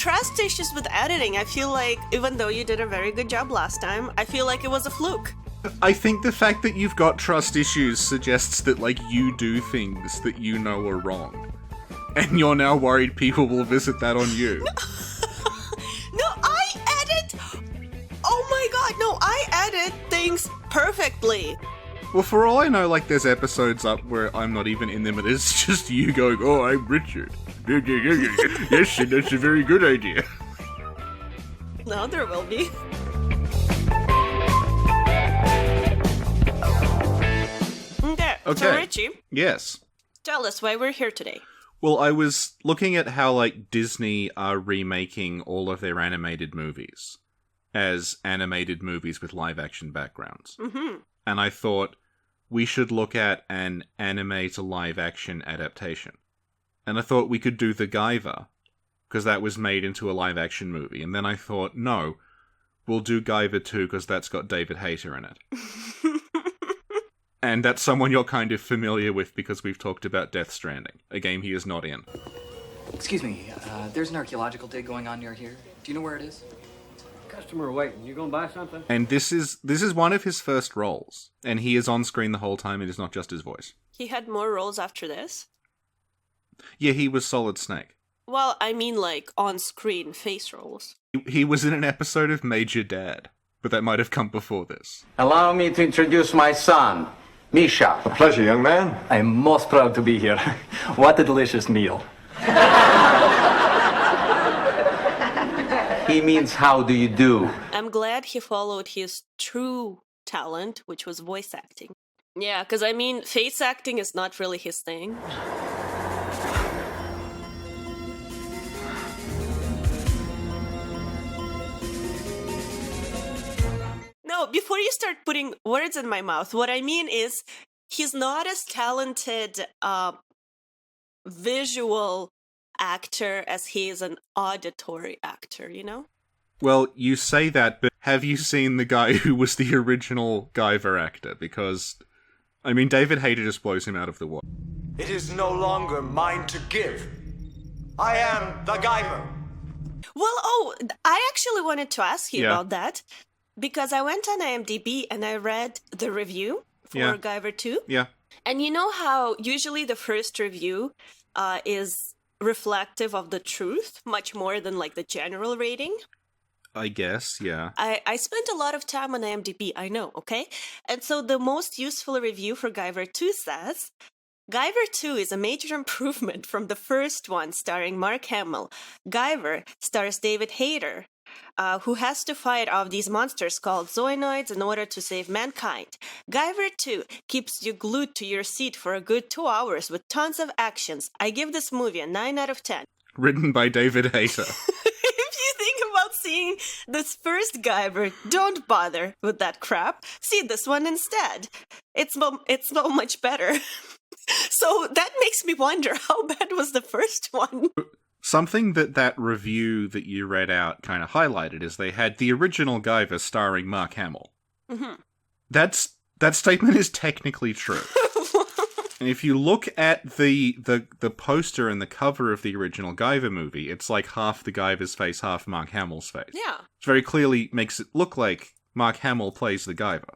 trust issues with editing. I feel like, even though you did a very good job last time, I feel like it was a fluke. I think the fact that you've got trust issues suggests that, like, you do things that you know are wrong. And you're now worried people will visit that on you. No, I edit... Oh my god, no, I edit things perfectly. Well, for all I know, like, there's episodes up where I'm not even in them, and it's just you going, oh, I'm Richard. Yes, that's a very good idea. No, there will be. Okay, so Richie. Yes. Tell us why we're here today. Well, I was looking at how, like, Disney are remaking all of their animated movies as animated movies with live-action backgrounds. Mm-hmm. And I thought, we should look at an anime to live-action adaptation. And I thought we could do the Guyver, because that was made into a live-action movie. And then I thought, no, we'll do Guyver 2, because that's got David Hayter in it. And that's someone you're kind of familiar with because we've talked about Death Stranding, a game he is not in. Excuse me, there's an archaeological dig going on near here. Do you know where it is? Customer waiting. You gonna buy something? And this is one of his first roles, and he is on screen the whole time. It is not just his voice. He had more roles after this? Yeah, he was Solid Snake. Well, I mean, like, on-screen face roles. He was in an episode of Major Dad, but that might have come before this. Allow me to introduce my son, Misha. A pleasure, young man. I am most proud to be here. What a delicious meal. He means how do you do. I'm glad he followed his true talent, which was voice acting. Yeah, because I mean, face acting is not really his thing. No, before you start putting words in my mouth, what I mean is he's not as talented visual actor as he is an auditory actor, you know? Well, you say that, but have you seen the guy who was the original Guyver actor? Because, I mean, David Hayter just blows him out of the water. It is no longer mine to give. I am the Guyver. Well, I actually wanted to ask you about that. Because I went on IMDb and I read the review for Guyver 2. Yeah. And you know how usually the first review is reflective of the truth, much more than like the general rating? I guess, yeah. I spent a lot of time on IMDb, I know, okay? And so the most useful review for Guyver 2 says, Guyver 2 is a major improvement from the first one starring Mark Hamill. Guyver stars David Hayter, who has to fight off these monsters called zoanoids in order to save mankind. Guyver 2 keeps you glued to your seat for a good 2 hours with tons of actions. I give this movie a 9 out of 10. Written by David Hayter. If you think about seeing this first Guyver, don't bother with that crap. See this one instead. It's so much better. So that makes me wonder, how bad was the first one? Something that review that you read out kind of highlighted is they had the original Guyver starring Mark Hamill. Mm-hmm. That statement is technically true. And if you look at the poster and the cover of the original Guyver movie, it's like half the Guyver's face, half Mark Hamill's face. Yeah. It very clearly makes it look like Mark Hamill plays the Guyver.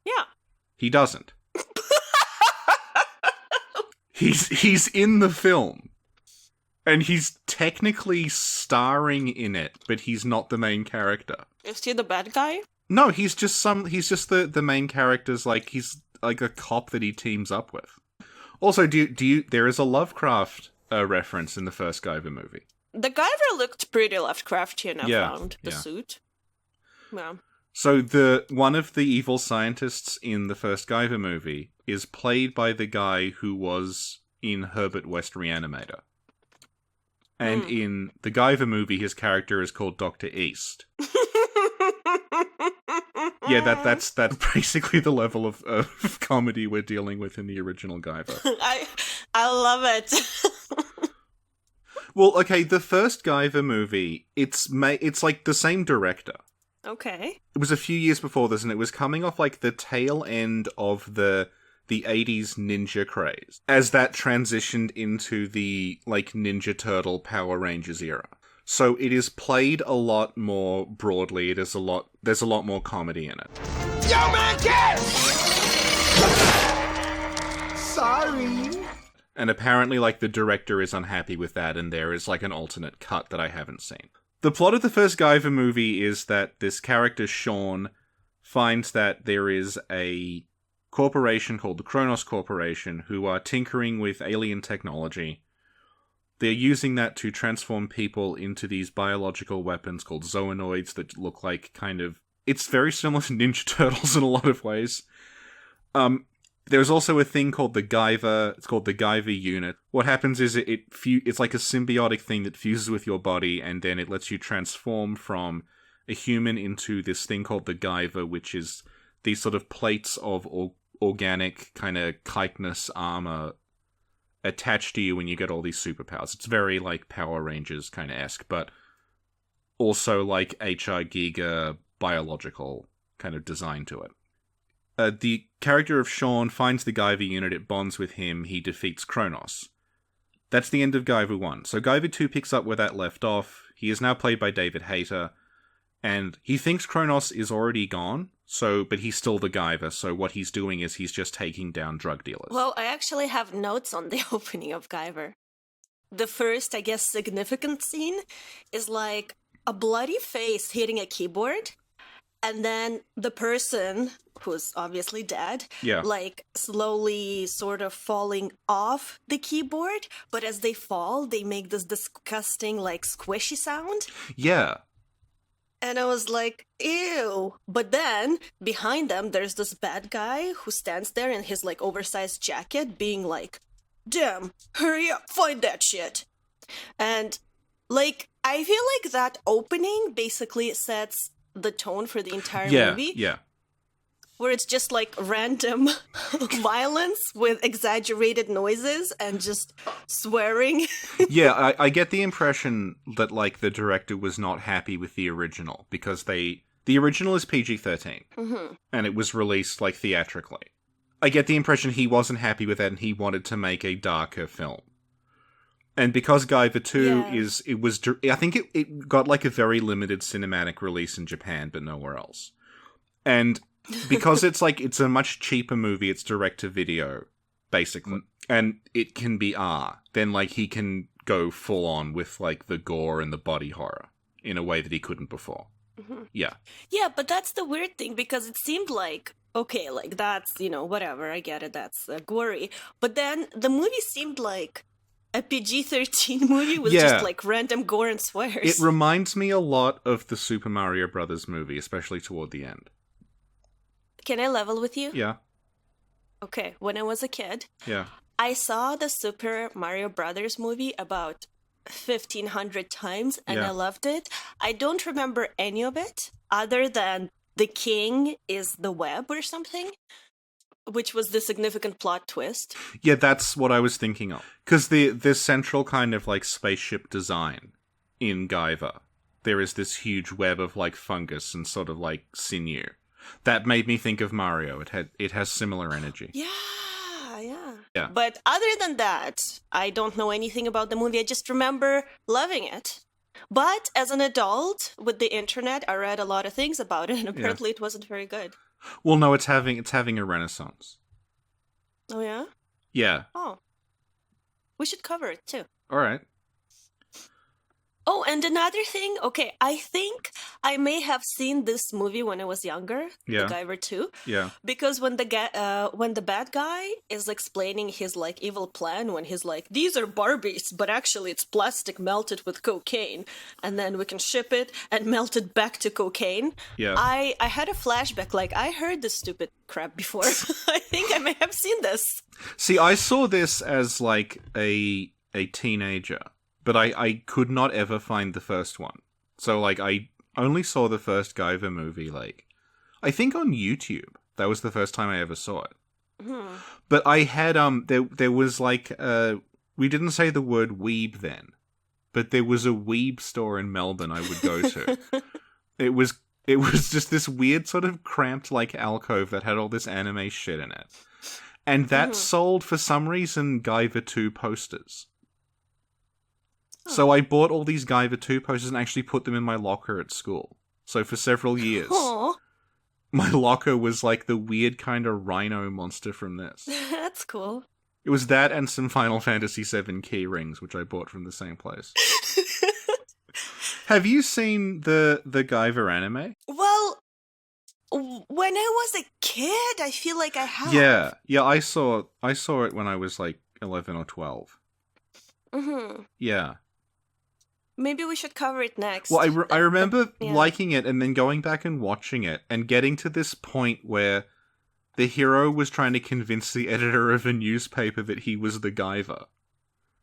Yeah. He doesn't. He's in the film. And he's technically starring in it, but he's not the main character. Is he the bad guy? No, he's just the main character's, like, he's like a cop that he teams up with. Also, there is a Lovecraft reference in the first Guyver movie. The Guyver looked pretty Lovecraftian, I found, the suit. Yeah. So one of the evil scientists in the first Guyver movie is played by the guy who was in Herbert West Reanimator. And in the Guyver movie, his character is called Dr. East. Yeah, that's basically the level of comedy we're dealing with in the original Guyver. I love it. Well, okay, the first Guyver movie, it's like the same director. Okay. It was a few years before this, and it was coming off like the tail end of the 80s ninja craze, as that transitioned into the, like, Ninja Turtle Power Rangers era. So it is played a lot more broadly. There's a lot more comedy in it. Yo, man, get! Sorry. And apparently, like, the director is unhappy with that, and there is, like, an alternate cut that I haven't seen. The plot of the first Guyver movie is that this character, Sean, finds that there is a corporation called the Kronos Corporation who are tinkering with alien technology. They're using that to transform people into these biological weapons called zoanoids that look like kind of... It's very similar to Ninja Turtles in a lot of ways. There's also a thing called the Guyver. It's called the Guyver unit. What happens is it's like a symbiotic thing that fuses with your body, and then it lets you transform from a human into this thing called the Guyver, which is these sort of plates of organic kind of chitinous armor attached to you when you get all these superpowers. It's very like Power Rangers kind of esque, but also like H.R. Giger biological kind of design to it. The character of Sean finds the Guyver unit, it bonds with him, he defeats Kronos. That's the end of Guyver 1. So Guyver 2 picks up where that left off. He is now played by David Hayter, and he thinks Kronos is already gone, but he's still the Guyver, so what he's doing is he's just taking down drug dealers. Well, I actually have notes on the opening of Guyver. The first, I guess, significant scene is like a bloody face hitting a keyboard, and then the person, who's obviously dead, like slowly sort of falling off the keyboard, but as they fall, they make this disgusting, like, squishy sound. Yeah. And I was like, ew. But then, behind them, there's this bad guy who stands there in his, like, oversized jacket, being like, damn, hurry up, find that shit. And, like, I feel like that opening basically sets the tone for the entire movie. Yeah. Where it's just like random violence with exaggerated noises and just swearing. Yeah, I get the impression that like the director was not happy with the original because the original is PG-13 and it was released like theatrically. I get the impression he wasn't happy with that and he wanted to make a darker film. And because Guyver 2 I think it got like a very limited cinematic release in Japan, but nowhere else. And because it's a much cheaper movie, it's direct to video, basically. And it can be R, then like he can go full on with like the gore and the body horror in a way that he couldn't before. Yeah. Yeah, but that's the weird thing because it seemed like, okay, like that's, whatever, I get it, that's gory. But then the movie seemed like a PG-13 movie with just like random gore and swears. It reminds me a lot of the Super Mario Brothers movie, especially toward the end. Can I level with you? Yeah. Okay, when I was a kid, Yeah. I saw the Super Mario Brothers movie about 1,500 times and I loved it. I don't remember any of it other than the king is the web or something, which was the significant plot twist. Yeah, that's what I was thinking of. Because the central kind of, like, spaceship design in Guyver, there is this huge web of, like, fungus and sort of, like, sinew. That made me think of Mario. It has similar energy. Yeah. Yeah. But other than that, I don't know anything about the movie. I just remember loving it. But as an adult, with the internet, I read a lot of things about it, and apparently it wasn't very good. Well, no, it's having a renaissance. Oh, yeah? Yeah. Oh. We should cover it, too. All right. Oh, and another thing, okay, I think I may have seen this movie when I was younger, Yeah. the Guyver 2. Yeah. Because when the bad guy is explaining his, like, evil plan, when he's like, these are Barbies, but actually it's plastic melted with cocaine, and then we can ship it and melt it back to cocaine. Yeah. I had a flashback, like, I heard this stupid crap before. I think I may have seen this. See, I saw this as, like, a teenager. But I could not ever find the first one. So, like, I only saw the first Guyver movie, like, I think on YouTube. That was the first time I ever saw it. Mm-hmm. But I had, there was, like, we didn't say the word weeb then. But there was a weeb store in Melbourne I would go to. It was just this weird sort of cramped, like, alcove that had all this anime shit in it. And that sold, for some reason, Guyver 2 posters. So I bought all these Guyver 2 posters and actually put them in my locker at school. So for several years, Aw, my locker was like the weird kind of rhino monster from this. that's cool. It was that and some Final Fantasy VII key rings, which I bought from the same place. Have you seen the Guyver anime? Well, when I was a kid, I feel like I have. Yeah, I saw it when I was like 11 or 12. Mm-hmm. Yeah. Maybe we should cover it next. Well, I remember Yeah. liking it and then going back and watching it and getting to this point where the hero was trying to convince the editor of a newspaper that he was the Guyver.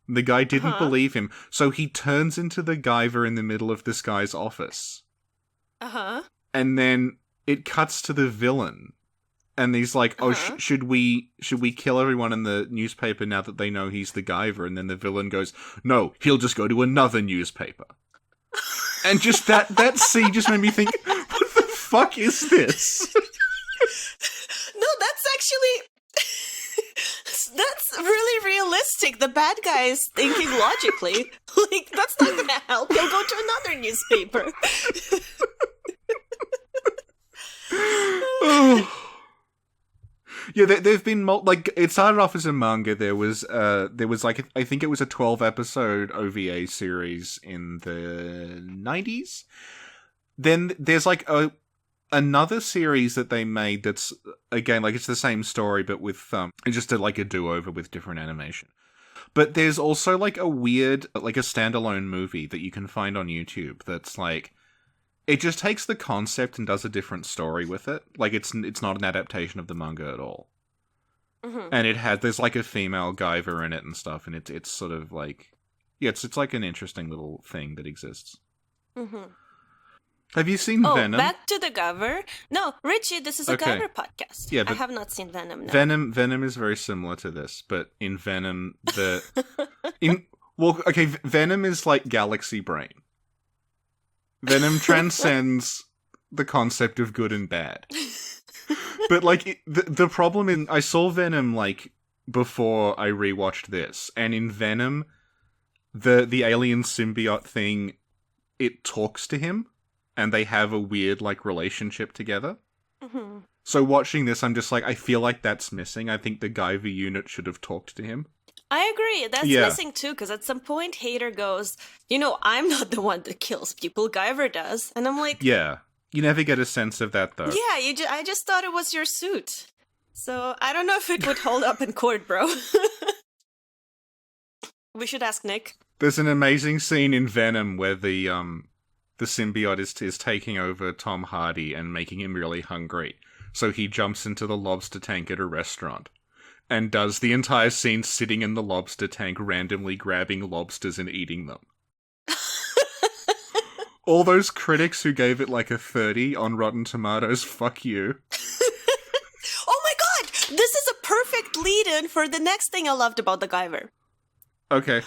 The guy didn't believe him, so he turns into the Guyver in the middle of this guy's office. Uh-huh. And then it cuts to the villain. And he's like, "Oh, should we kill everyone in the newspaper now that they know he's the Guyver?" And then the villain goes, "No, he'll just go to another newspaper." And just that scene just made me think, "What the fuck is this?" No, that's actually... that's really realistic. The bad guy is thinking logically. Like, that's not gonna help. He'll go to another newspaper. Yeah, there've been like it started off as a manga. There was like I think it was a 12-episode OVA series in the 90s. Then there's like another series that they made that's again like it's the same story but with just like a do-over with different animation. But there's also like a weird like a standalone movie that you can find on YouTube that's like it just takes the concept and does a different story with it. Like, it's not an adaptation of the manga at all. Mm-hmm. And there's like a female Guyver in it and stuff, and it's sort of like... Yeah, it's like an interesting little thing that exists. Mm-hmm. Have you seen Venom? Back to the Guyver. No, Richie, this is a Okay. Guyver podcast. Yeah, I but have not seen Venom, no. Venom is very similar to this, but in Venom, Venom is like Galaxy Brain. Venom transcends the concept of good and bad. But, like, the problem in... I saw Venom, like, before I rewatched this, and in Venom, the alien symbiote thing, it talks to him, and they have a weird, like, relationship together. Mm-hmm. So watching this, I'm just like, I feel like that's missing. I think the Guyver unit should have talked to him. I agree. That's Yeah. missing too, because at some point Hayter goes, I'm not the one that kills people, Guyver does. And I'm like, Yeah. You never get a sense of that, though. yeah, I just thought it was your suit. So I don't know if it would hold up in court, bro. We should ask Nick. There's an amazing scene in Venom where the symbiote is taking over Tom Hardy and making him really hungry. So he jumps into the lobster tank at a restaurant and does the entire scene sitting in the lobster tank, randomly grabbing lobsters and eating them. All those critics who gave it like a 30 on Rotten Tomatoes, fuck you. Oh my god! This is a perfect lead-in for the next thing I loved about the Guyver. Okay.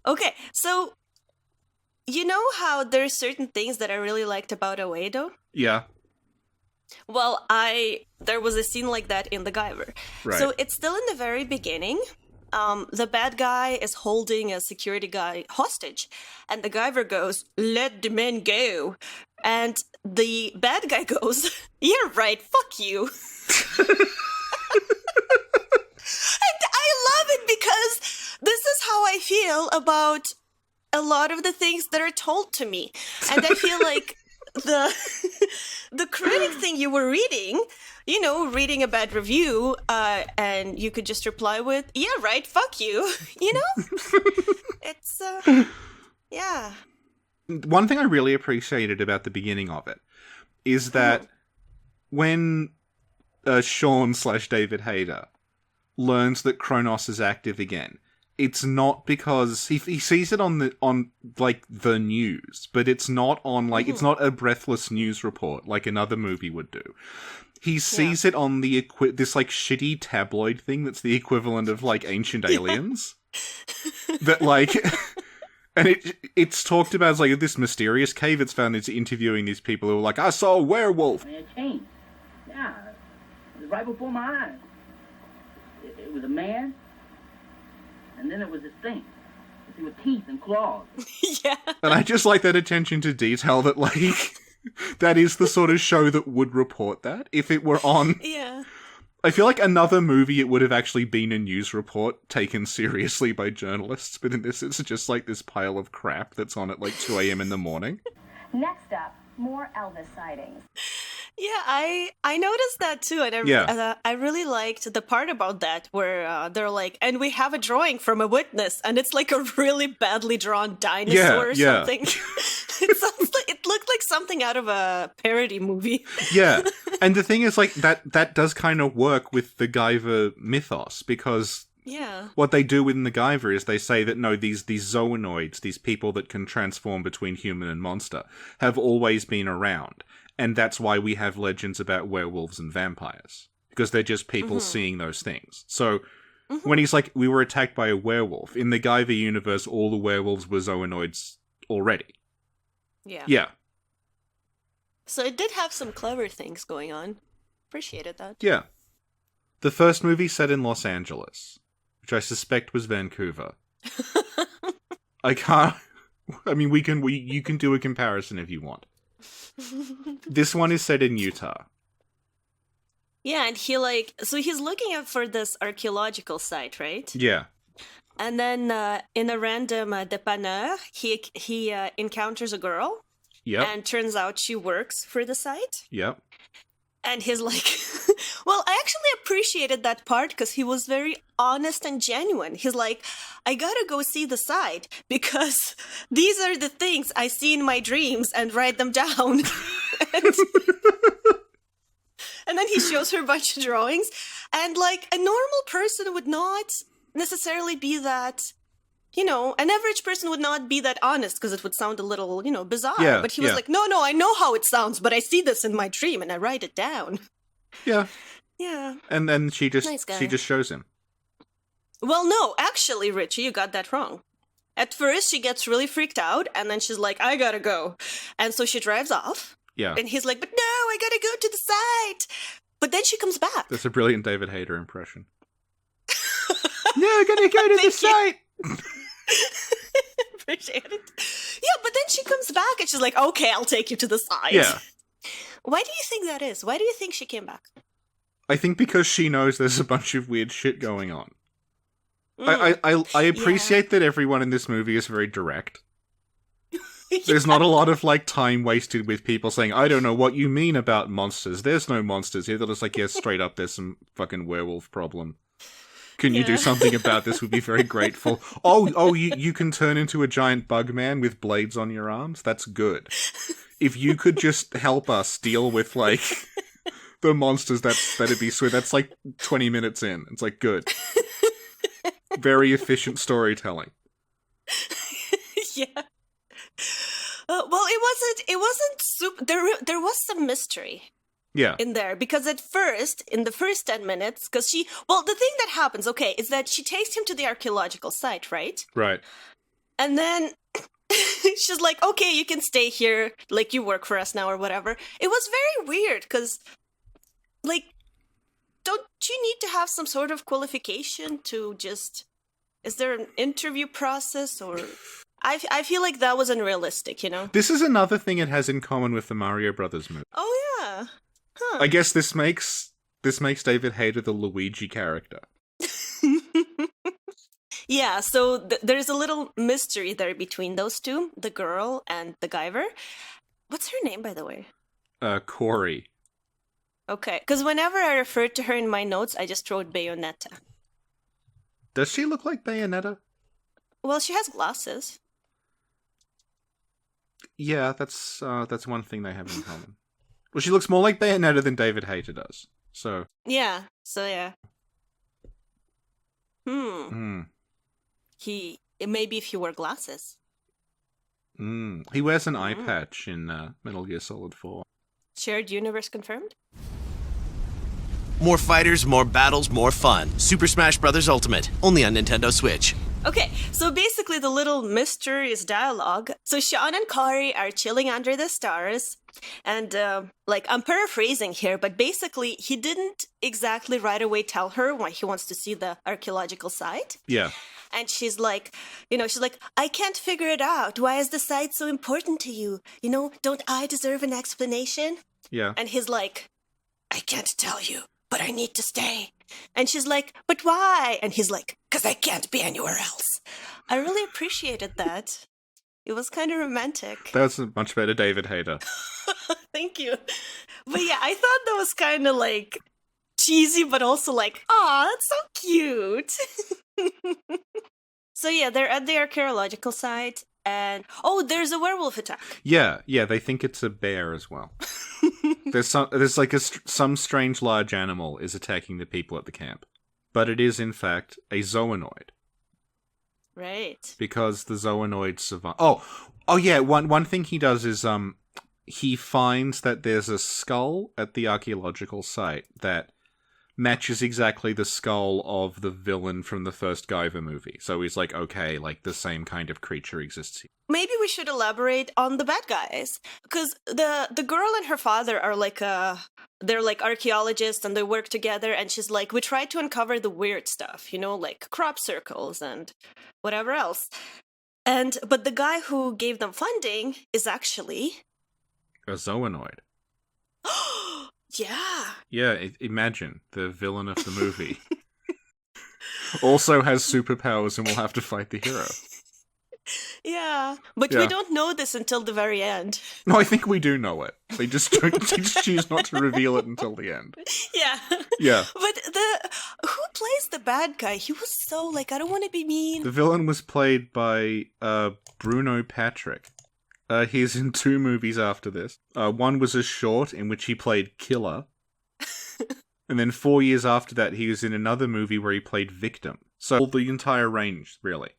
Okay, so you know how there are certain things that I really liked about Oedo? Yeah. Well, there was a scene like that in the Guyver. Right. So it's still in the very beginning. The bad guy is holding a security guy hostage, and the Guyver goes, "Let the man go." And the bad guy goes, "Yeah, right, fuck you." And I love it because this is how I feel about a lot of the things that are told to me. And I feel like the critic thing you were reading, reading a bad review, and you could just reply with, "Yeah, right, fuck you," It's, yeah. One thing I really appreciated about the beginning of it is that when Sean/David Hayter learns that Kronos is active again, it's not because he sees it on the news, but it's not on it's not a breathless news report like another movie would do. He sees it on this like shitty tabloid thing that's the equivalent of like Ancient Aliens. That like, and it's talked about as like this mysterious cave it's found. It's interviewing these people who are like, "I saw a werewolf." And it changed. Yeah, it was right before my eyes. It was a man. And then it was this thing. with teeth and claws. Yeah. And I just like that attention to detail that, like, that is the sort of show that would report that. If it were on... Yeah. I feel like another movie, it would have actually been a news report taken seriously by journalists, but in this, it's just like this pile of crap that's on at like 2 a.m. in the morning. Next up, more Elvis sightings. Yeah, I noticed that too, and I really liked the part about that where they're like, and we have a drawing from a witness, and it's like a really badly drawn dinosaur or something. It looked like something out of a parody movie. Yeah, and the thing is, like, that does kind of work with the Guyver mythos, because what they do in the Guyver is they say that, no, these zoanoids, these people that can transform between human and monster, have always been around. And that's why we have legends about werewolves and vampires. Because they're just people seeing those things. So, when he's like, we were attacked by a werewolf, in the Guyver universe, all the werewolves were zoanoids already. Yeah. Yeah. So it did have some clever things going on. Appreciated that. Yeah. The first movie set in Los Angeles, which I suspect was Vancouver. I can't... I mean, you can do a comparison if you want. This one is set in Utah. Yeah, and he's looking out for this archaeological site, right? Yeah. And then in a random dépanneur, he encounters a girl. Yep. And turns out she works for the site. Yep. And he's like, well, I actually appreciated that part because he was very honest and genuine. He's like, I gotta go see the site because these are the things I see in my dreams and write them down. And then he shows her a bunch of drawings. And like a normal person would not necessarily be that, an average person would not be that honest because it would sound a little, bizarre. Yeah, but he was like, no, I know how it sounds, but I see this in my dream and I write it down. Yeah. Yeah. And then she just shows him. Well, no, actually, Richie, you got that wrong. At first, she gets really freaked out, and then she's like, I gotta go. And so she drives off. Yeah. And he's like, but no, I gotta go to the site. But then she comes back. That's a brilliant David Hayter impression. No, I gotta go to the site. Appreciate it. Yeah, but then she comes back and she's like, okay, I'll take you to the site. Yeah. Why do you think that is? Why do you think she came back? I think because she knows there's a bunch of weird shit going on. I appreciate that everyone in this movie is very direct. There's not a lot of, like, time wasted with people saying, I don't know what you mean about monsters. There's no monsters here. They're just like, yeah, straight up, there's some fucking werewolf problem. Can you do something about this? We'd be very grateful. Oh, you can turn into a giant bug man with blades on your arms? That's good. If you could just help us deal with, like, the monsters, that'd be sweet. That's like 20 minutes in. It's like, good. Very efficient storytelling. Yeah. Well, it wasn't super... There was some mystery. Yeah. In there, because at first, in the first 10 minutes, the thing that happens, is that she takes him to the archaeological site, right? Right. And then she's like, okay, you can stay here, like, you work for us now or whatever. It was very weird, because, like, don't you need to have some sort of qualification to just... Is there an interview process, or... I feel like that was unrealistic, This is another thing it has in common with the Mario Brothers movie. Oh, yeah. Huh. I guess this makes David Hayter the Luigi character. Yeah, so there's a little mystery there between those two, the girl and the Guyver. What's her name, by the way? Corey. Okay, because whenever I referred to her in my notes, I just wrote Bayonetta. Does she look like Bayonetta? Well, she has glasses. Yeah, that's one thing they have in common. Well, she looks more like Bayonetta than David Hayter does. So. Yeah. Maybe if he wore glasses. He wears an eye patch in Metal Gear Solid 4. Shared universe confirmed? More fighters, more battles, more fun. Super Smash Bros. Ultimate, only on Nintendo Switch. Okay, so basically the little mysterious dialogue. So Sean and Corey are chilling under the stars. And, I'm paraphrasing here, but basically he didn't exactly right away tell her why he wants to see the archaeological site. Yeah. And she's like, I can't figure it out. Why is the site so important to you? Don't I deserve an explanation? Yeah. And he's like, I can't tell you, but I need to stay. And she's like, but why? And he's like, because I can't be anywhere else. I really appreciated that. It was kind of romantic. That's a much better David Hayter. Thank you. But yeah, I thought that was kind of like cheesy, but also like, aw, that's so cute. So yeah, they're at the archaeological site, and there's a werewolf attack. Yeah, they think it's a bear as well. There's some strange large animal is attacking the people at the camp, but it is in fact a zoanoid. Right. Because the zoanoid survive. Oh yeah. One thing he does is he finds that there's a skull at the archaeological site that matches exactly the skull of the villain from the first Guyver movie. So he's like, okay, like the same kind of creature exists here. Maybe we should elaborate on the bad guys, because the girl and her father are like they're like archaeologists and they work together, and she's like, we tried to uncover the weird stuff, like crop circles and whatever else. But the guy who gave them funding is actually a zoanoid. Yeah. Yeah, imagine the villain of the movie also has superpowers and will have to fight the hero. Yeah, but we don't know this until the very end. No, I think we do know it. They just choose not to reveal it until the end. Yeah. Yeah. But who plays the bad guy? He was so like, I don't want to be mean. The villain was played by Bruno Patrick. He's in 2 movies after this. One was a short in which he played Killer. And then 4 years after that, he was in another movie where he played Victim. So the entire range, really.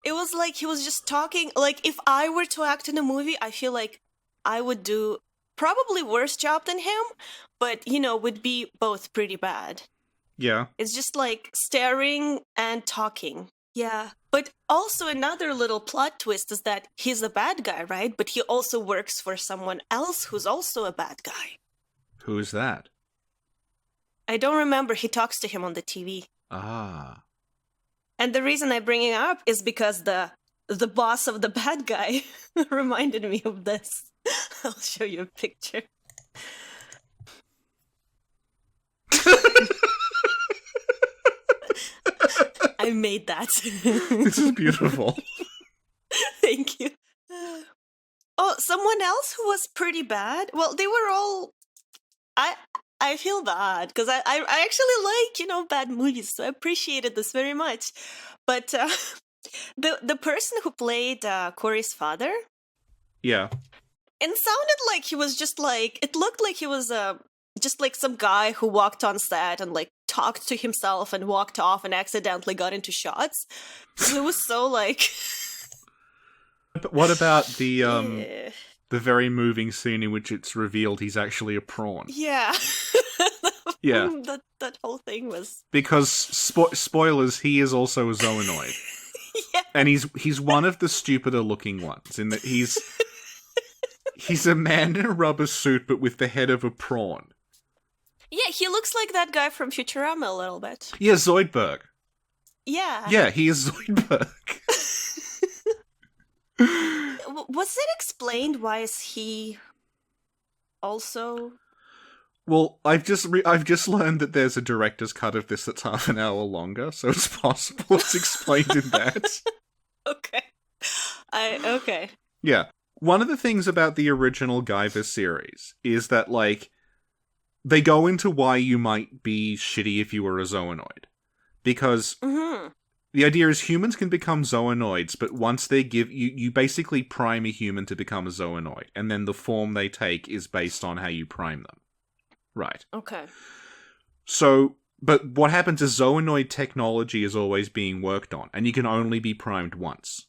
It was like he was just talking. Like, if I were to act in a movie, I feel like I would do probably worse job than him, but, would be both pretty bad. Yeah. It's just like staring and talking. Yeah. But also another little plot twist is that he's a bad guy, right? But he also works for someone else who's also a bad guy. Who is that? I don't remember. He talks to him on the TV. Ah. And the reason I bring it up is because the boss of the bad guy reminded me of this. I'll show you a picture. I made that. This is beautiful. Thank you. Someone else who was pretty bad? Well, they were all... I feel bad, because I actually like, bad movies, so I appreciated this very much. But the person who played Corey's father... Yeah. It sounded like he was just like... It looked like he was just like some guy who walked on set and like talked to himself and walked off and accidentally got into shots. So it was so like... But what about the very moving scene in which it's revealed he's actually a prawn? Yeah. Yeah. That whole thing was... Because, spoilers, he is also a zoanoid. Yeah. And he's one of the stupider looking ones, in that he's a man in a rubber suit but with the head of a prawn. Yeah, he looks like that guy from Futurama a little bit. Yeah, Zoidberg. Yeah. Yeah, he is Zoidberg. Was it explained why is he also... Well, I've just learned that there's a director's cut of this that's half an hour longer, so it's possible it's explained in that. Okay. Okay. Yeah. One of the things about the original Guyver series is that, like, they go into why you might be shitty if you were a zoanoid. Because the idea is humans can become zoanoids, but once they give... You basically prime a human to become a zoanoid, and then the form they take is based on how you prime them. Right. Okay. So, but what happens is zoanoid technology is always being worked on, and you can only be primed once.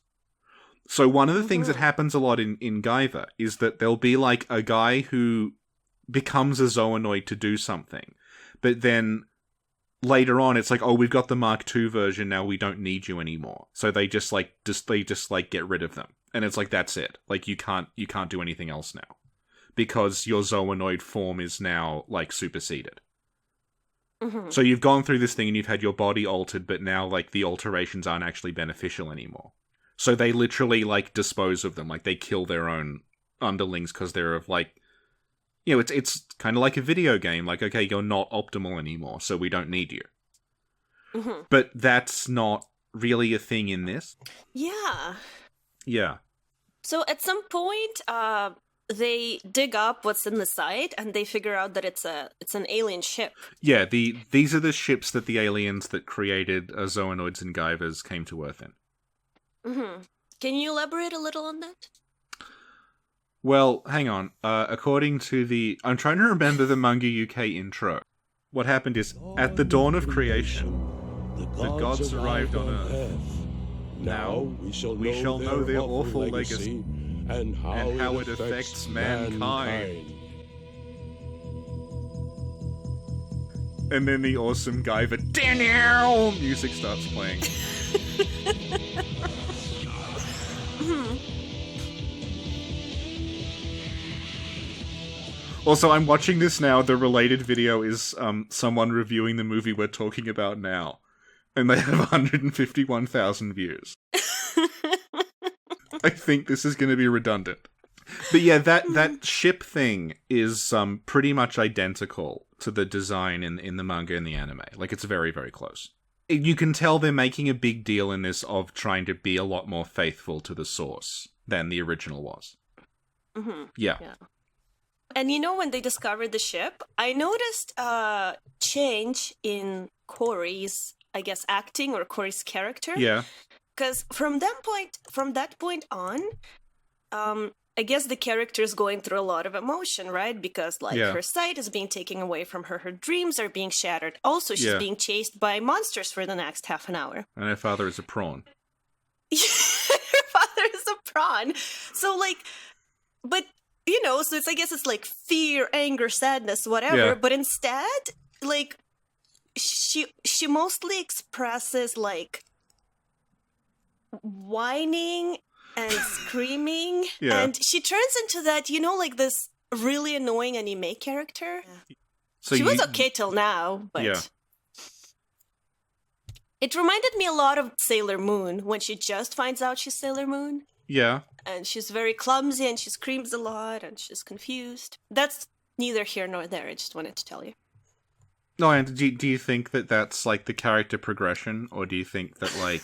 So one of the things that happens a lot in Guyver is that there'll be like a guy who becomes a zoanoid to do something, but then later on it's like, oh, we've got the Mark II version now, we don't need you anymore. So they just get rid of them. And it's like, that's it. Like you can't do anything else now. Because your zoanoid form is now, like, superseded. Mm-hmm. So you've gone through this thing and you've had your body altered, but now, like, the alterations aren't actually beneficial anymore. So they literally, like, dispose of them. Like, they kill their own underlings because they're of, like... You know, it's kind of like a video game. Like, okay, you're not optimal anymore, so we don't need you. Mm-hmm. But that's not really a thing in this. Yeah. Yeah. So at some point, they dig up what's in the site, and they figure out that it's an alien ship. Yeah, these are the ships that the aliens that created zoanoids and Guyvers came to Earth in. Mm-hmm. Can you elaborate a little on that? Well, hang on. According to the... I'm trying to remember the Manga UK intro. What happened is, at the dawn of creation, the gods arrived on Earth. Now, we shall know their awful legacy and how it affects mankind. And then the awesome Guyver Daniel music starts playing. Also, I'm watching this now. The related video is someone reviewing the movie we're talking about now. And they have 151,000 views. I think this is going to be redundant. But yeah, that ship thing is pretty much identical to the design in the manga and the anime. Like, it's very, very close. You can tell they're making a big deal in this of trying to be a lot more faithful to the source than the original was. Mm-hmm. Yeah. And you know, when they discovered the ship, I noticed a change in Corey's, I guess, acting or Corey's character. Yeah. Because from that point on, I guess the character is going through a lot of emotion, right? Because, like, her sight is being taken away from her. Her dreams are being shattered. Also, she's being chased by monsters for the next half an hour. And her father is a prawn. Her father is a prawn. So, like, but... You know, so I guess it's like fear, anger, sadness, whatever. Yeah. But instead, like, she mostly expresses, like, whining and screaming. Yeah. And she turns into that, you know, like this really annoying anime character. So she was okay till now, but... It reminded me a lot of Sailor Moon, when she just finds out she's Sailor Moon. Yeah. And she's very clumsy, and she screams a lot, and she's confused. That's neither here nor there, I just wanted to tell you. No, and do you think that that's, like, the character progression? Or do you think that, like,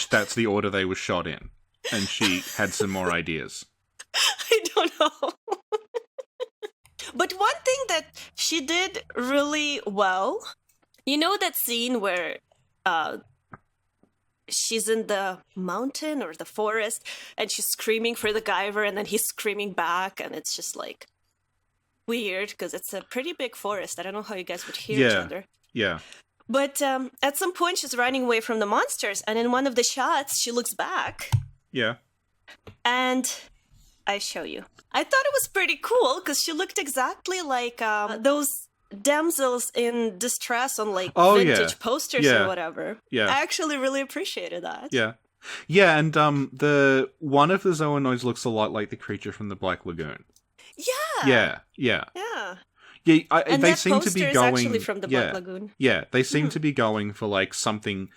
that's the order they were shot in? And she had some more ideas? I don't know. But one thing that she did really well, you know that scene where she's in the mountain or the forest and she's screaming for the Guyver and then he's screaming back, and it's just like weird because it's a pretty big forest. I don't know how you guys would hear each other. Yeah. But at some point she's running away from the monsters, and in one of the shots she looks back. Yeah. And I show you. I thought it was pretty cool because she looked exactly like those damsels in distress on, like, vintage posters or whatever. Yeah. I actually really appreciated that. Yeah. Yeah, and the one of the zoanoids looks a lot like the creature from the Black Lagoon. Yeah. Yeah. And they that seem to poster be is going actually from the Black Lagoon. Yeah, they seem to be going for, like, something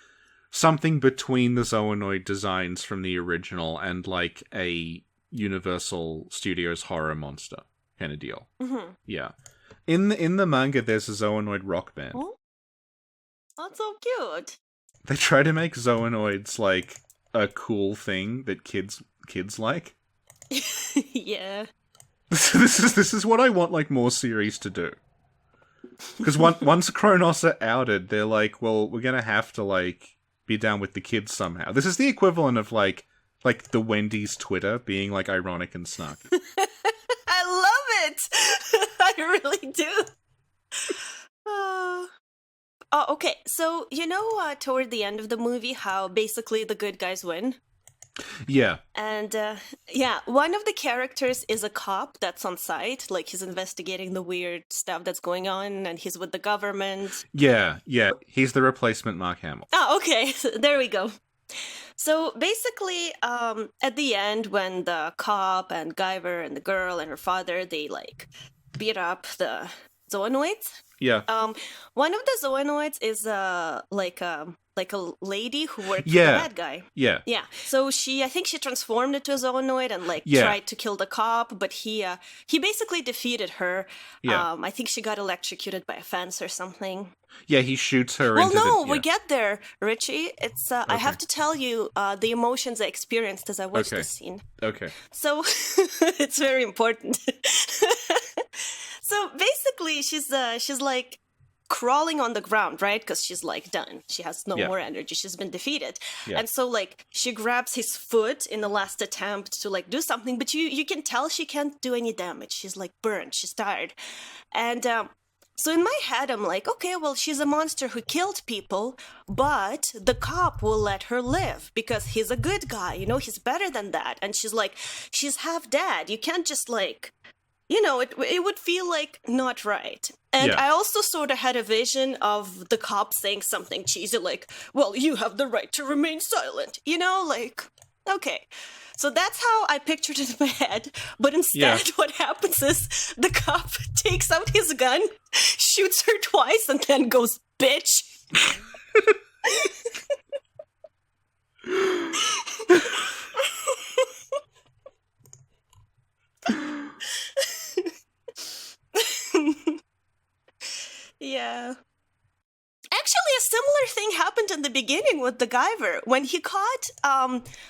between the zoanoid designs from the original and, like, a Universal Studios horror monster kind of deal. Mm-hmm. Yeah. In the manga, there's a zoanoid rock band. Oh, that's so cute. They try to make zoanoids, like, a cool thing that kids like. Yeah. This is what I want, like, more series to do. Because once Kronos are outed, they're like, well, we're gonna have to, like, be down with the kids somehow. This is the equivalent of, like the Wendy's Twitter being, like, ironic and snarky. I love it! I really do. Okay, so, you know, toward the end of the movie, how basically the good guys win? Yeah. And, one of the characters is a cop that's on site. Like, he's investigating the weird stuff that's going on, and he's with the government. Yeah. He's the replacement Mark Hamill. Oh, okay. There we go. So, basically, at the end, when the cop and Guyver and the girl and her father, they, like, beat up the zoanoids, Yeah. One of the zoanoids is like a lady who worked for the Yeah. bad guy. Yeah. Yeah. So I think she transformed into a zoonoid and Yeah. tried to kill the cop, but he basically defeated her. Yeah. I think she got electrocuted by a fence or something. Yeah, he shoots her Well, into no, the... we yeah. get there, Richie. It's I Okay. have to tell you the emotions I experienced as I watched Okay. this scene. Okay. So it's very important. So basically, she's like crawling on the ground, right? Because she's like done. She has no Yeah. more energy. She's been defeated. Yeah. And so like she grabs his foot in the last attempt to like do something, but you can tell she can't do any damage. She's like burned. She's tired. And so in my head, I'm like, okay, well, she's a monster who killed people, but the cop will let her live because he's a good guy. You know, he's better than that. And she's like, she's half dead. You can't just like, you know, it would feel like not right. And Yeah. I also sort of had a vision of the cop saying something cheesy like, well, you have the right to remain silent. You know, like, okay. So that's how I pictured it in my head. But instead, Yeah. what happens is the cop takes out his gun, shoots her twice, and then goes, bitch. Yeah. Actually, a similar thing happened in the beginning with the Guyver. When he caught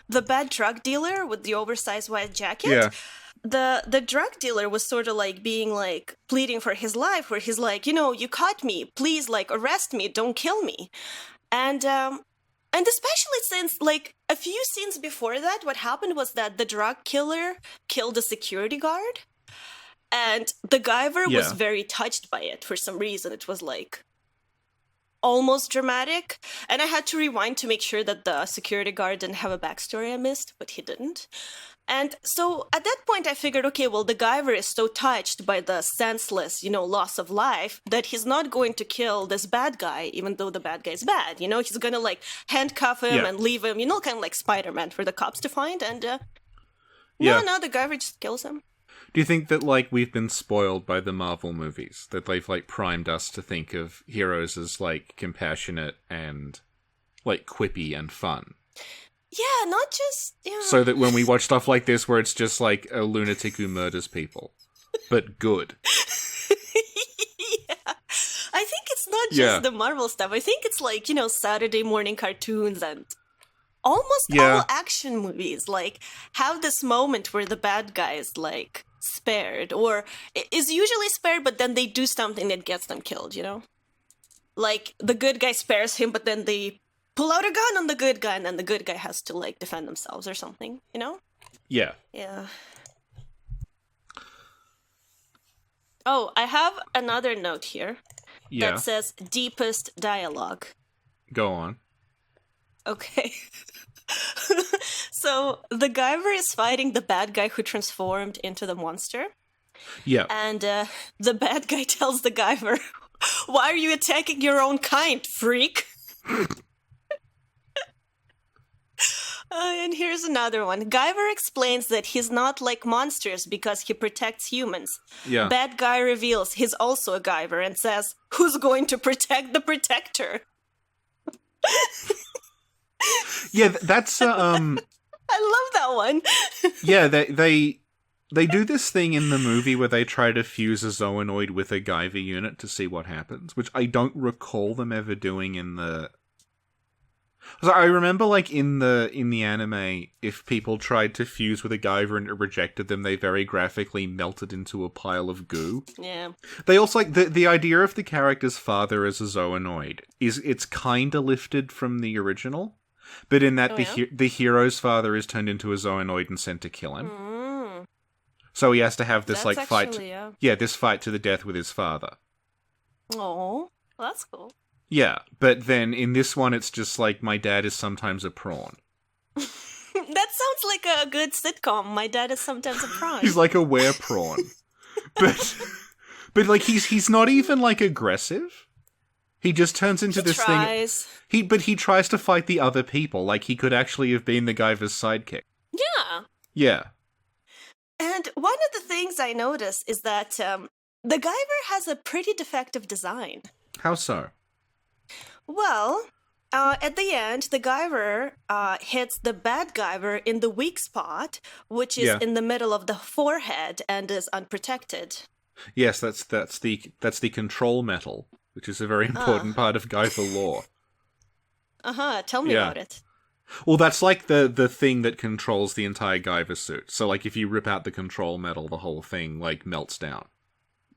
the bad drug dealer with the oversized white jacket, Yeah. the drug dealer was sort of like being like pleading for his life, where he's like, you know, you caught me, please like arrest me, don't kill me. And especially since like a few scenes before that, what happened was that the drug killer killed a security guard. And the Guyver was Yeah. very touched by it for some reason. It was like almost dramatic. And I had to rewind to make sure that the security guard didn't have a backstory I missed, but he didn't. And so at that point I figured, okay, well, the Guyver is so touched by the senseless, you know, loss of life that he's not going to kill this bad guy, even though the bad guy is bad. You know, he's going to like handcuff him Yeah. and leave him, you know, kind of like Spider-Man for the cops to find. And Yeah. no, the Guyver just kills him. Do you think that, like, we've been spoiled by the Marvel movies? That they've, like, primed us to think of heroes as, like, compassionate and, like, quippy and fun? Yeah, not just... Yeah. So that when we watch stuff like this where it's just, like, a lunatic who murders people, but good. Yeah. I think it's not just Yeah. the Marvel stuff. I think it's like, you know, Saturday morning cartoons and almost Yeah. all action movies, like, have this moment where the bad guy is, like, spared, or is usually spared, but then they do something that gets them killed, you know? Like, the good guy spares him, but then they pull out a gun on the good guy, and then the good guy has to, like, defend themselves or something, you know? Yeah. Yeah. Oh, I have another note here Yeah. that says deepest dialogue. Go on. Okay. So the Guyver is fighting the bad guy who transformed into the monster. Yeah. And the bad guy tells the Guyver, why are you attacking your own kind, freak? And here's another one. Guyver explains that he's not like monsters because he protects humans. Yeah. Bad guy reveals he's also a Guyver and says, who's going to protect the protector? Yeah, that's, I love that one. yeah, they do this thing in the movie where they try to fuse a zoanoid with a Guyver unit to see what happens, which I don't recall them ever doing in the... So I remember, like, in the anime, if people tried to fuse with a Guyver and it rejected them, they very graphically melted into a pile of goo. Yeah. They also, like, the idea of the character's father as a zoanoid it's kind of lifted from the original, but in that the hero's father is turned into a zoanoid and sent to kill him. Mm. So he has to have this, That's like, fight... actually, this fight to the death with his father. Oh, well, that's cool. Yeah, but then in this one, it's just like, my dad is sometimes a prawn. That sounds like a good sitcom. My dad is sometimes a prawn. He's like a were-prawn. but like, he's not even, like, aggressive. He just turns into this tries. thing... But he tries to fight the other people, like he could actually have been the Guyver's sidekick. Yeah. Yeah. And one of the things I noticed is that The Guyver has a pretty defective design. How so? Well, at the end, the Guyver hits the bad Guyver in the weak spot, which is in the middle of the forehead and is unprotected. Yes, that's the control metal, which is a very important part of Guyver lore. Tell me about it. Well, that's like the thing that controls the entire Guyver suit. So, like, if you rip out the control metal, the whole thing, like, melts down.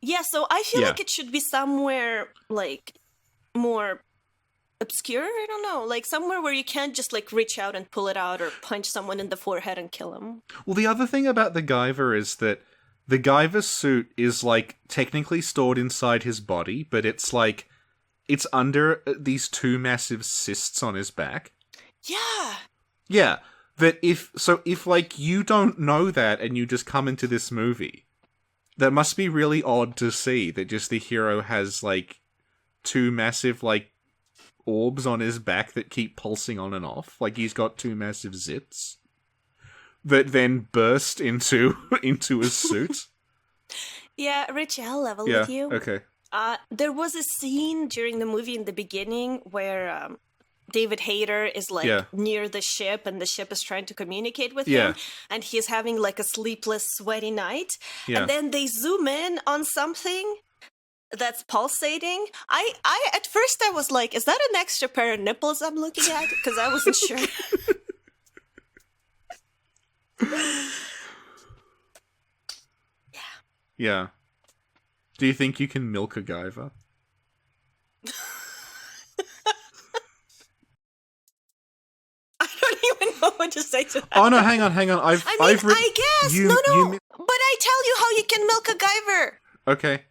Yeah, so I feel like it should be somewhere, like, more obscure? I don't know. Like, somewhere where you can't just, like, reach out and pull it out or punch someone in the forehead and kill him. Well, the other thing about the Guyver is that the Guyver suit is, like, technically stored inside his body, but it's, like, it's under these two massive cysts on his back. Yeah. Yeah. That if like, you don't know that and you just come into this movie, that must be really odd to see that just the hero has, like, two massive, like, orbs on his back that keep pulsing on and off. Like, he's got two massive zits that then burst into a suit. Yeah, Richie, I'll level with you. Okay. There was a scene during the movie in the beginning where David Hayter is, like, near the ship, and the ship is trying to communicate with him, and he's having, like, a sleepless, sweaty night. And then they zoom in on something that's pulsating. I at first I was like, is that an extra pair of nipples I'm looking at? Because I wasn't sure. Yeah. Do you think you can milk a Guyver? I don't even know what to say to that. Oh no, hang on. I guess. No. But I tell you how you can milk a Guyver. Okay.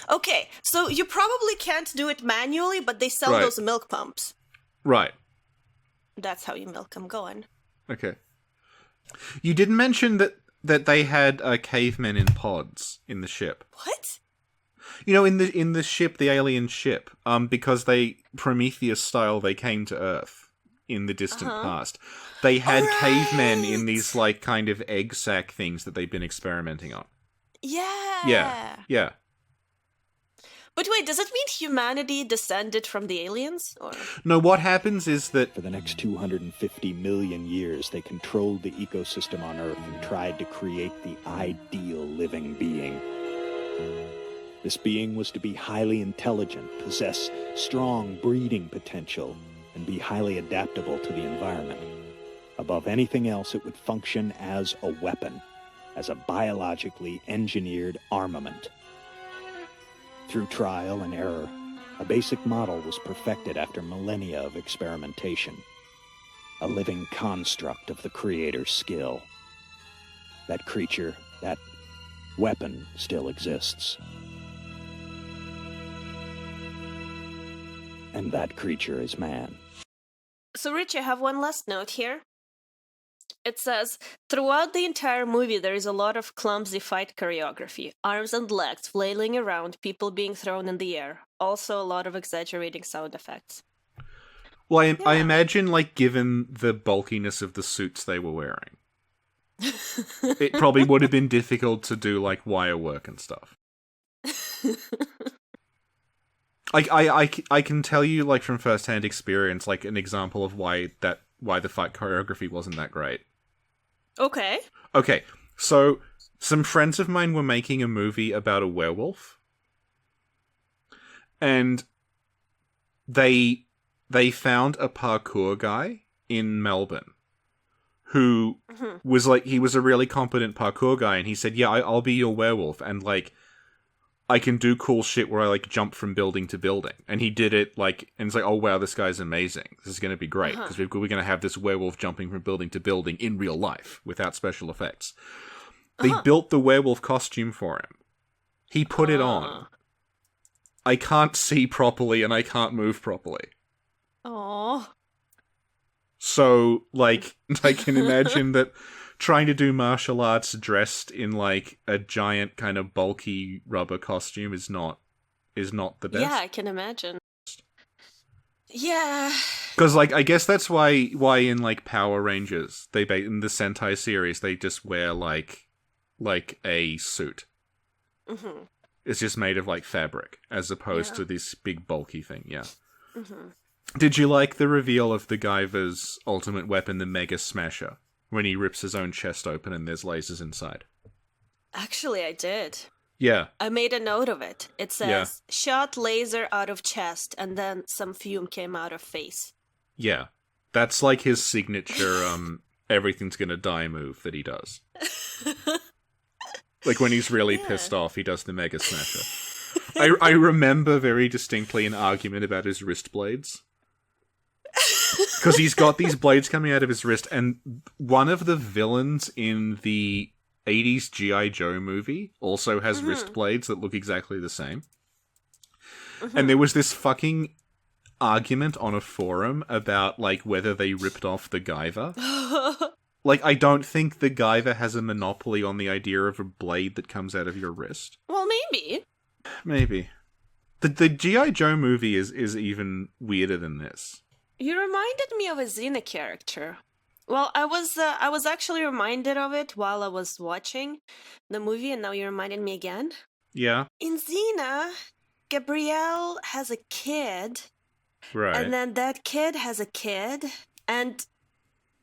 Okay, so you probably can't do it manually, but they sell those milk pumps. Right. That's how you milk them. Go on. Okay. You didn't mention that they had cavemen in pods in the ship. What? You know, in the ship, the alien ship, because Prometheus style, they came to Earth in the distant past. They had cavemen in these, like, kind of egg sac things that they've been experimenting on. Yeah. Yeah. But wait, does it mean humanity descended from the aliens? Or? No, what happens is that for the next 250 million years, they controlled the ecosystem on Earth and tried to create the ideal living being. This being was to be highly intelligent, possess strong breeding potential, and be highly adaptable to the environment. Above anything else, it would function as a weapon, as a biologically engineered armament. Through trial and error, a basic model was perfected after millennia of experimentation. A living construct of the creator's skill. That creature, that weapon still exists. And that creature is man. So, Rich, I have one last note here. It says, throughout the entire movie, there is a lot of clumsy fight choreography. Arms and legs flailing around, people being thrown in the air. Also, a lot of exaggerating sound effects. Well, I imagine, like, given the bulkiness of the suits they were wearing, it probably would have been difficult to do, like, wire work and stuff. I can tell you, like, from first-hand experience, like, an example of why the fight choreography wasn't that great. Okay, so some friends of mine were making a movie about a werewolf, and they found a parkour guy in Melbourne who was, like, he was a really competent parkour guy, and he said, yeah, I'll be your werewolf, and, like, I can do cool shit where I, like, jump from building to building. And he did it, like, and it's like, oh wow, this guy's amazing. This is going to be great, because we're going to have this werewolf jumping from building to building in real life, without special effects. They built the werewolf costume for him. He put it on. I can't see properly, and I can't move properly. Aww. So, like, I can imagine that trying to do martial arts dressed in, like, a giant kind of bulky rubber costume is not the best. Yeah, I can imagine. Yeah. Because, like, I guess that's why in, like, Power Rangers, in the Sentai series, they just wear, like a suit. It's just made of, like, fabric, as opposed to this big, bulky thing, yeah. Mm-hmm. Did you like the reveal of the Guyver's ultimate weapon, the Mega Smasher, when he rips his own chest open and there's lasers inside? Actually, I did. Yeah. I made a note of it. It says, shot laser out of chest, and then some fume came out of face. Yeah. That's like his signature, everything's gonna die move that he does. Like when he's really pissed off, he does the Mega Smasher. I remember very distinctly an argument about his wrist blades. Because he's got these blades coming out of his wrist, and one of the villains in the 80s G.I. Joe movie also has wrist blades that look exactly the same. And there was this fucking argument on a forum about, like, whether they ripped off the Guyver. Like, I don't think the Guyver has a monopoly on the idea of a blade that comes out of your wrist. Well, maybe. Maybe. The G.I. Joe movie is even weirder than this. You reminded me of a Zena character. Well, I was actually reminded of it while I was watching the movie, and now you reminded me again. Yeah. In Zena, Gabrielle has a kid. Right. And then that kid has a kid, and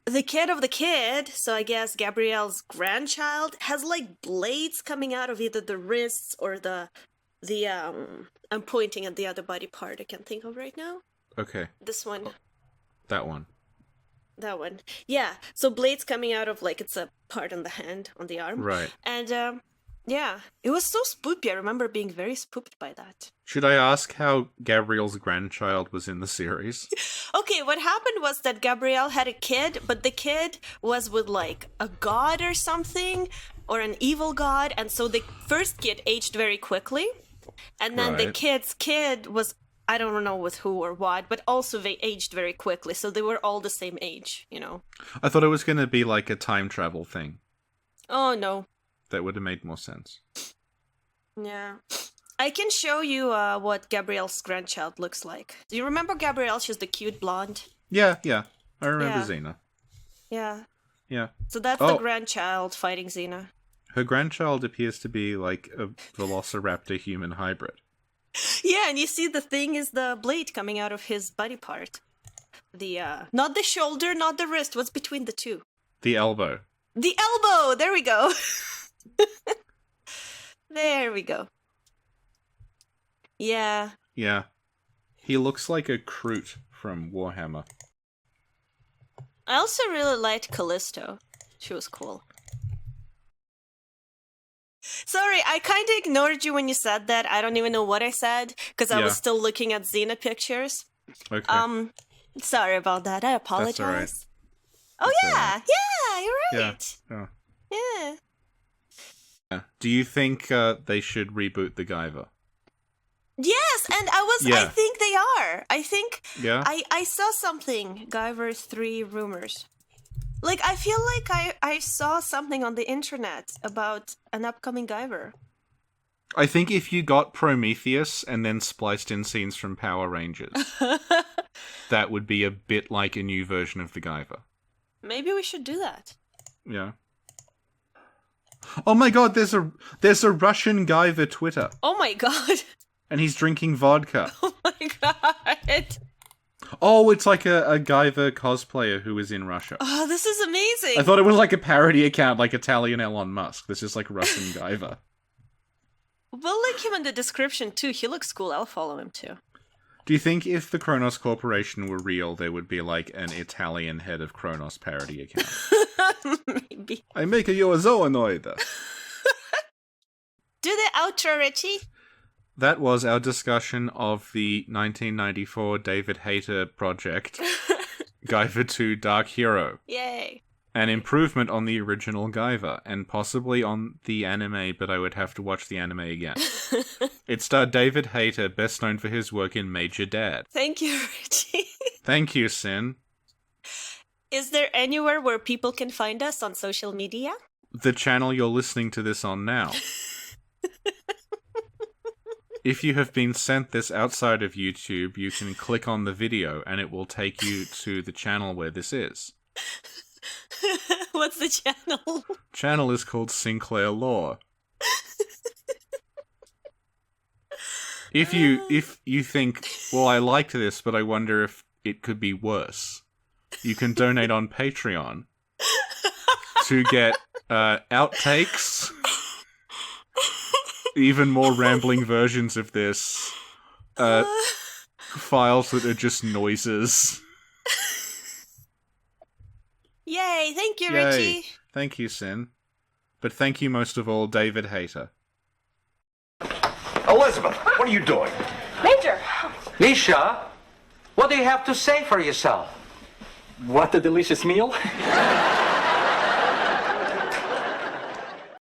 the kid of the kid, so I guess Gabrielle's grandchild, has like blades coming out of either the wrists or the I'm pointing at the other body part I can't think of right now. Okay. This one. That one. That one. Yeah. So blades coming out of, like, it's a part on the hand, on the arm. Right. And yeah, it was so spoopy. I remember being very spooked by that. Should I ask how Gabrielle's grandchild was in the series? Okay, what happened was that Gabrielle had a kid, but the kid was with, like, a god or something, or an evil god, and so the first kid aged very quickly, and then the kid's kid was, I don't know with who or what, but also they aged very quickly, so they were all the same age, you know? I thought it was going to be like a time travel thing. Oh, no. That would have made more sense. Yeah. I can show you what Gabrielle's grandchild looks like. Do you remember Gabrielle? She's the cute blonde. Yeah. I remember Yeah. Zena. Yeah. Yeah. So that's the grandchild fighting Zena. Her grandchild appears to be like a velociraptor human hybrid. Yeah, and you see the thing is the blade coming out of his body part. The, not the shoulder, not the wrist. What's between the two? The elbow. The elbow! There we go. There we go. Yeah. Yeah. He looks like a Kroot from Warhammer. I also really liked Callisto. She was cool. Sorry, I kind of ignored you when you said that. I don't even know what I said, because I was still looking at Zena pictures. Okay. Sorry about that. I apologize. That's all right. Oh, That's yeah. all right. Yeah, you're right. Yeah. Yeah. Do you think they should reboot the Guyver? Yes, and I think they are. I think I saw something, Guyver 3 rumors. Like, I feel like I saw something on the internet about an upcoming Guyver. I think if you got Prometheus and then spliced in scenes from Power Rangers, that would be a bit like a new version of the Guyver. Maybe we should do that. Yeah. Oh my god, there's a Russian Guyver Twitter. Oh my god. And he's drinking vodka. Oh my god. Oh, it's like a Guyver cosplayer who is in Russia. Oh, this is amazing. I thought it was like a parody account, like Italian Elon Musk. This is like Russian Guyver. We'll link him in the description too. He looks cool. I'll follow him too. Do you think if the Kronos Corporation were real, there would be like an Italian head of Kronos parody account? Maybe. I make you a zoanoid. Do the outro, Richie. That was our discussion of the 1994 David Hayter project, Guyver 2 Dark Hero. Yay. An improvement on the original Guyver, and possibly on the anime, but I would have to watch the anime again. It starred David Hayter, best known for his work in Major Dad. Thank you, Richie. Thank you, Sin. Is there anywhere where people can find us on social media? The channel you're listening to this on now. If you have been sent this outside of YouTube, you can click on the video and it will take you to the channel where this is. What's the channel? Channel is called SinclairLore. If you think, well, I liked this, but I wonder if it could be worse, you can donate on Patreon to get outtakes, even more rambling versions of this, files that are just noises. Yay, thank you, Yay. Richie. Thank you, Sin. But thank you most of all, David Hayter. Elizabeth, what are you doing? Major! Misha, what do you have to say for yourself? What a delicious meal.